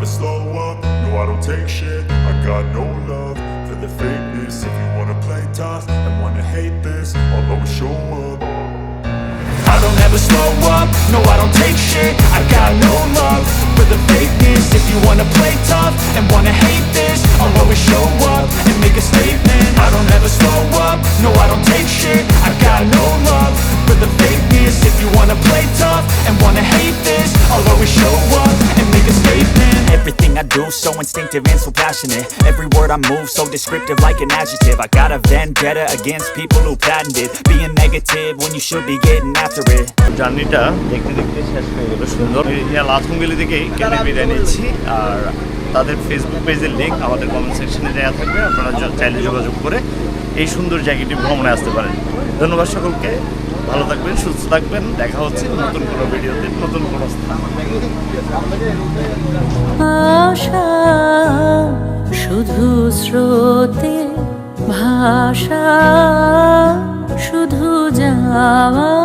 slow up, no I don't take shit. I got no love for the fakeness. If you wanna play tough and wanna hate this, I'll always show up. I don't ever slow up, no I don't take shit. I got no love for the fakeness. If you wanna play tough and wanna hate this, I'll always show up and make a statement. I don't ever slow up, no I don't take shit. I got no love for the fakeness. If you wanna play tough and wanna hate this, I'll always show up and make a statement. Everything I do so instinctive and so passionate. Every word I move so descriptive like an adjective. I got a vendetta against people who patented being negative when you should be getting after it. জার্নিটা দেখতে দেখতে শেষ হয়ে গেল সুন্দর। লাথুঙ্গেলি থেকেই কেটে বিদায় নিচ্ছি। আর তাদের ফেসবুক পেজের লিঙ্ক আমাদের কমেন্ট সেকশনে দেওয়া থাকবে, আপনারা চাইলে যোগাযোগ করে এই সুন্দর জায়গাটি ভ্রমণে আসতে পারেন। ধন্যবাদ সকলকে, ভালো থাকবেন, সুস্থ থাকবেন। দেখা হচ্ছে নতুন কোনো ভিডিওতে, নতুন কোনো স্থান। আশা শুধু স্রোতে ভাষা, শুধু যাওয়া